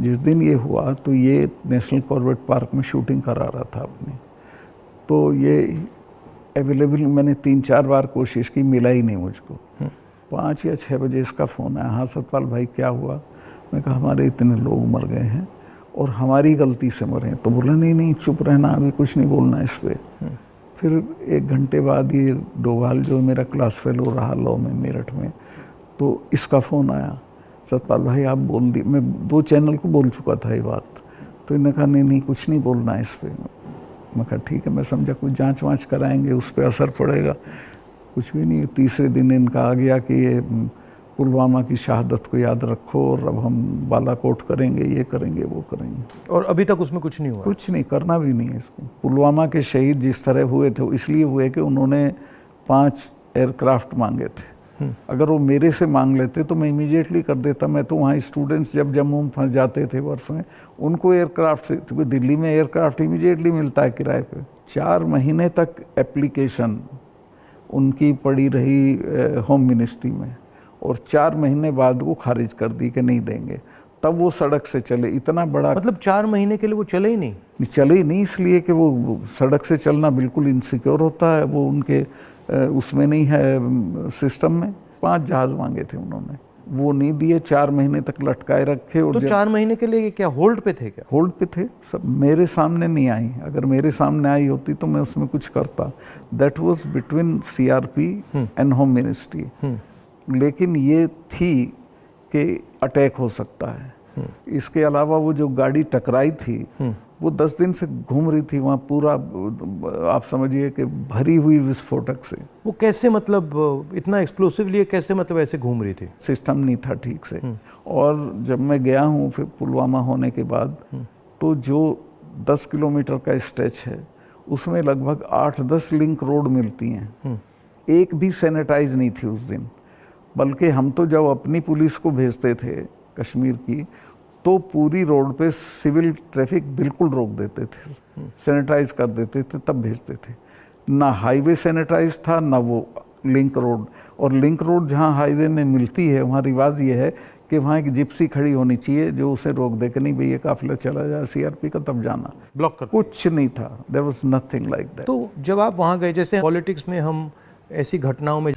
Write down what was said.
जिस दिन ये हुआ तो ये नेशनल कॉर्बेट पार्क में शूटिंग करा रहा था अपनी, तो ये अवेलेबल, मैंने 3-4 बार कोशिश की, मिला ही नहीं मुझको। 5 या 6 बजे इसका फ़ोन आया, हाँ सतपाल भाई क्या हुआ? मैं कहा हमारे इतने लोग मर गए हैं और हमारी गलती से मरे हैं। तो बोला नहीं नहीं चुप रहना, अभी कुछ नहीं बोलना इस पर। फिर 1 घंटे बाद ये डोभाल जो मेरा क्लास फेलो रहा लॉ में मेरठ में, तो इसका फ़ोन आया, सतपाल भाई आप बोल दी। मैं 2 चैनल को बोल चुका था ये बात, तो इन्होंने कहा नहीं नहीं कुछ नहीं बोलना है इस पर। मैं कहा ठीक है, मैं समझा कुछ जांच वाँच कराएंगे, उस पर असर पड़ेगा। कुछ भी नहीं। तीसरे दिन इनका आ गया कि ये पुलवामा की शहादत को याद रखो और अब हम बालाकोट करेंगे, ये करेंगे, वो करेंगे। और अभी तक उसमें कुछ नहीं हुआ? कुछ नहीं, करना भी नहीं है इसको। पुलवामा के शहीद जिस तरह हुए थे, इसलिए हुए कि उन्होंने 5 एयरक्राफ्ट मांगे थे। अगर वो मेरे से मांग लेते तो मैं इमीडिएटली कर देता। मैं तो वहाँ स्टूडेंट्स जब जम्मू में फंस जाते थे बर्फ में, उनको एयरक्राफ्ट से, क्योंकि दिल्ली में एयरक्राफ्ट इमीडिएटली मिलता है किराए पे। 4 महीने तक एप्लीकेशन उनकी पड़ी रही होम मिनिस्ट्री में, और 4 महीने बाद वो खारिज कर दी कि नहीं देंगे। तब वो सड़क से चले। इतना बड़ा, मतलब 4 महीने के लिए वो चले ही नहीं? चले ही नहीं, इसलिए कि वो सड़क से चलना बिल्कुल इनसिक्योर होता है, वो उनके उसमें नहीं है सिस्टम में। 5 जहाज मांगे थे उन्होंने, वो नहीं दिए। 4 महीने तक लटकाए रखे। और तो 4 महीने के लिए क्या होल्ड पे थे? क्या होल्ड पे थे सब? मेरे सामने नहीं आई। अगर मेरे सामने आई होती तो मैं उसमें कुछ करता। That was between CRP and home ministry. लेकिन ये थी कि अटैक हो सकता है। इसके अलावा वो जो गाड़ी टकराई थी, वो 10 दिन से घूम रही थी वहाँ, पूरा आप समझिए कि भरी हुई विस्फोटक से। वो कैसे, मतलब इतना एक्सप्लोसिवली कैसे, मतलब ऐसे घूम रही थी? सिस्टम नहीं था ठीक से। और जब मैं गया हूँ फिर पुलवामा होने के बाद, तो जो 10 किलोमीटर का स्ट्रेच है उसमें लगभग 8-10 लिंक रोड मिलती हैं। एक भी सैनिटाइज नहीं थी उस दिन। बल्कि हम तो जब अपनी पुलिस को भेजते थे कश्मीर की, तो पूरी रोड पे सिविल ट्रैफिक बिल्कुल रोक देते थे, सैनिटाइज कर देते थे, तब भेजते थे। ना हाईवे सैनिटाइज था, ना वो लिंक रोड। और लिंक रोड जहाँ हाईवे में मिलती है, वहाँ रिवाज ये है कि वहाँ एक जिप्सी खड़ी होनी चाहिए जो उसे रोक दे कि नहीं भैया काफिला चला जाए सीआरपी का, तब जाना। ब्लॉक कर कुछ नहीं था, there was nothing like that. तो जब आप वहाँ गए, जैसे पॉलिटिक्स में हम ऐसी घटनाओं में